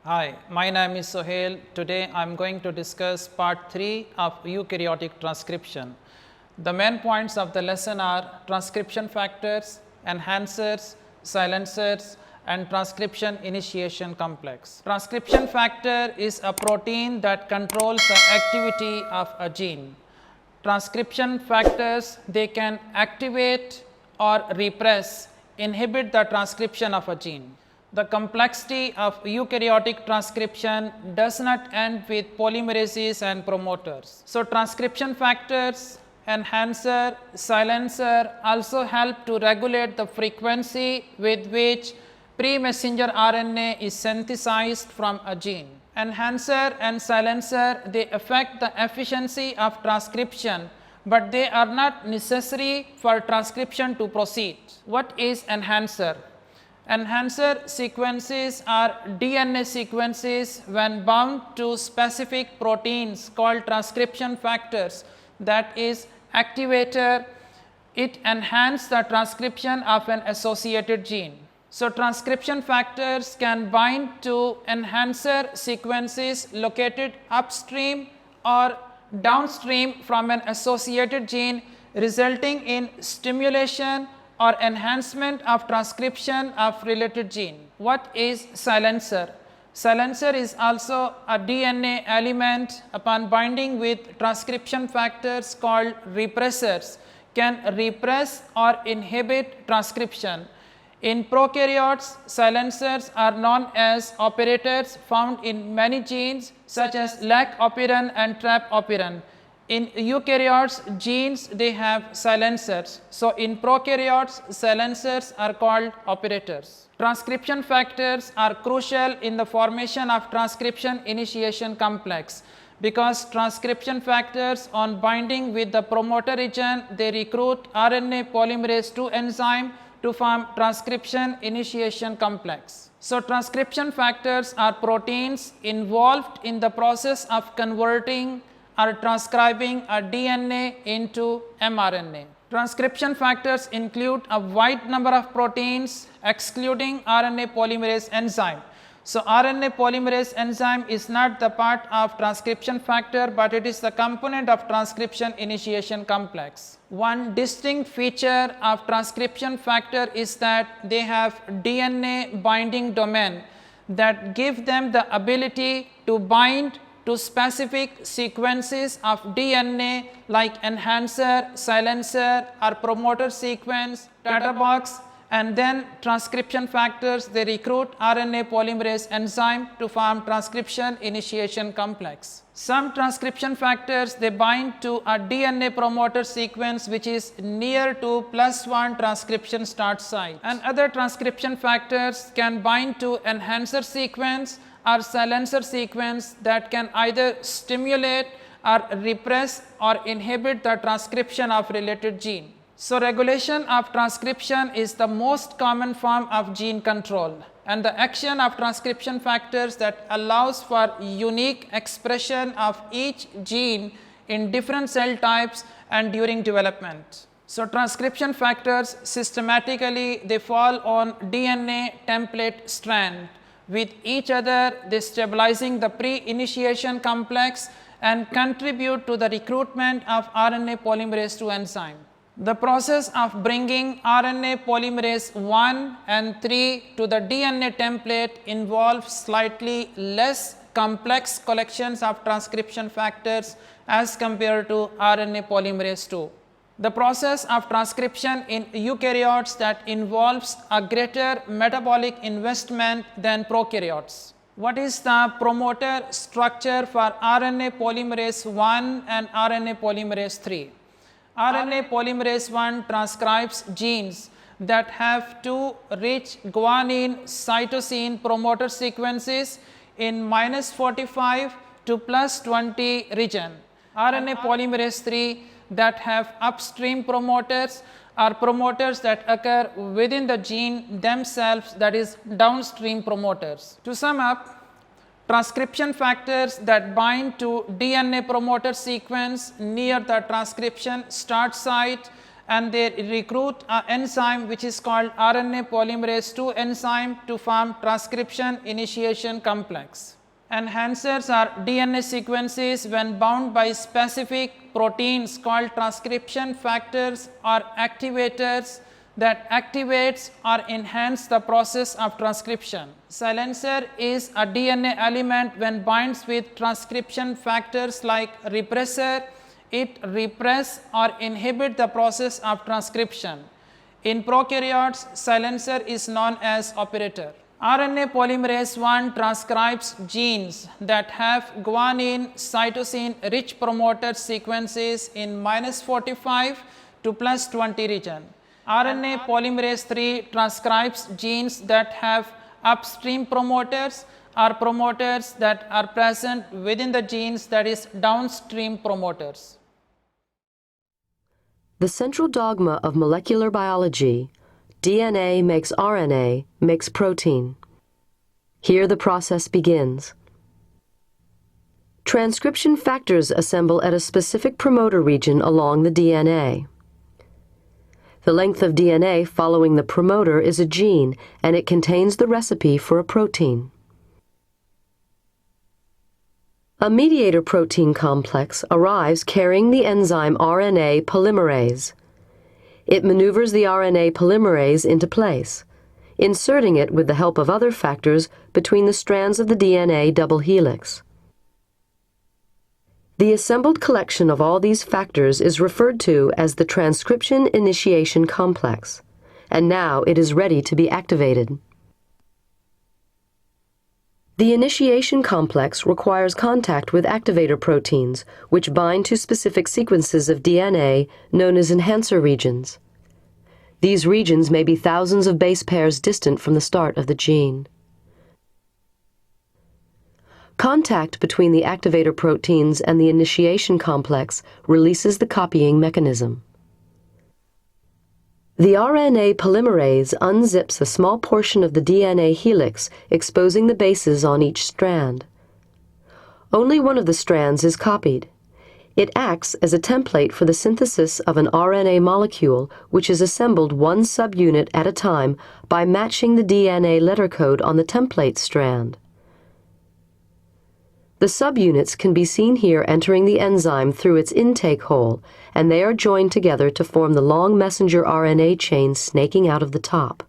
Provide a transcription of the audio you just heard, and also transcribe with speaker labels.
Speaker 1: Hi, my name is Sohail. Today I am going to discuss part 3 of eukaryotic transcription. The main points of the lesson are transcription factors, enhancers, silencers and transcription initiation complex. Transcription factor is a protein that controls the activity of a gene. Transcription factors, they can activate or repress, inhibit the transcription of a gene. The complexity of eukaryotic transcription does not end with polymerases and promoters. So, transcription factors, enhancer, silencer also help to regulate the frequency with which pre-messenger RNA is synthesized from a gene. Enhancer and silencer, they affect the efficiency of transcription, but they are not necessary for transcription to proceed. What is enhancer? Enhancer sequences are DNA sequences when bound to specific proteins called transcription factors, that is activator, it enhances the transcription of an associated gene. So, transcription factors can bind to enhancer sequences located upstream or downstream from an associated gene, resulting in stimulation or enhancement of transcription of related gene. What is silencer? Silencer is also a DNA element upon binding with transcription factors called repressors, can repress or inhibit transcription. In prokaryotes, silencers are known as operators found in many genes such as lac operon and trap operon. In eukaryotes, genes they have silencers. So, in prokaryotes, silencers are called operators. Transcription factors are crucial in the formation of transcription initiation complex, because transcription factors on binding with the promoter region, they recruit RNA polymerase II enzyme to form transcription initiation complex. So, transcription factors are proteins involved in the process of converting or transcribing a DNA into mRNA. Transcription factors include a wide number of proteins excluding RNA polymerase enzyme. So, RNA polymerase enzyme is not the part of transcription factor, but it is the component of transcription initiation complex. One distinct feature of transcription factor is that they have DNA binding domain that give them the ability to bind to specific sequences of DNA like enhancer, silencer or promoter sequence, data box, and then transcription factors, they recruit RNA polymerase enzyme to form transcription initiation complex. Some transcription factors, they bind to a DNA promoter sequence which is near to +1 transcription start site, and other transcription factors can bind to enhancer sequence or silencer sequence that can either stimulate or repress or inhibit the transcription of related gene. So, regulation of transcription is the most common form of gene control, and the action of transcription factors that allows for unique expression of each gene in different cell types and during development. So, transcription factors systematically they fall on DNA template strand, with each other they stabilizing the pre-initiation complex and contribute to the recruitment of RNA polymerase II enzyme. The process of bringing RNA polymerase I and III to the DNA template involves slightly less complex collections of transcription factors as compared to RNA polymerase II. The process of transcription in eukaryotes that involves a greater metabolic investment than prokaryotes. What is the promoter structure for RNA polymerase I and RNA polymerase III? RNA polymerase I transcribes genes that have two rich guanine cytosine promoter sequences in -45 to +20 region. RNA polymerase III that have upstream promoters are promoters that occur within the gene themselves, that is downstream promoters. To sum up, transcription factors that bind to DNA promoter sequence near the transcription start site and they recruit an enzyme which is called RNA polymerase II enzyme to form transcription initiation complex. Enhancers are DNA sequences when bound by specific proteins called transcription factors or activators that activates or enhance the process of transcription. Silencer is a DNA element when binds with transcription factors like repressor. It repress or inhibit the process of transcription. In prokaryotes, silencer is known as operator. RNA polymerase I transcribes genes that have guanine cytosine rich promoter sequences in -45 to +20 region. RNA polymerase III transcribes genes that have upstream promoters or promoters that are present within the genes, that is downstream promoters.
Speaker 2: The central dogma of molecular biology, DNA makes RNA, makes protein. Here the process begins. Transcription factors assemble at a specific promoter region along the DNA. The length of DNA following the promoter is a gene, and it contains the recipe for a protein. A mediator protein complex arrives carrying the enzyme RNA polymerase. It maneuvers the RNA polymerase into place, inserting it with the help of other factors between the strands of the DNA double helix. The assembled collection of all these factors is referred to as the transcription initiation complex, and now it is ready to be activated. The initiation complex requires contact with activator proteins, which bind to specific sequences of DNA known as enhancer regions. These regions may be thousands of base pairs distant from the start of the gene. Contact between the activator proteins and the initiation complex releases the copying mechanism. The RNA polymerase unzips a small portion of the DNA helix, exposing the bases on each strand. Only one of the strands is copied. It acts as a template for the synthesis of an RNA molecule, which is assembled one subunit at a time by matching the DNA letter code on the template strand. The subunits can be seen here entering the enzyme through its intake hole, and they are joined together to form the long messenger RNA chain snaking out of the top.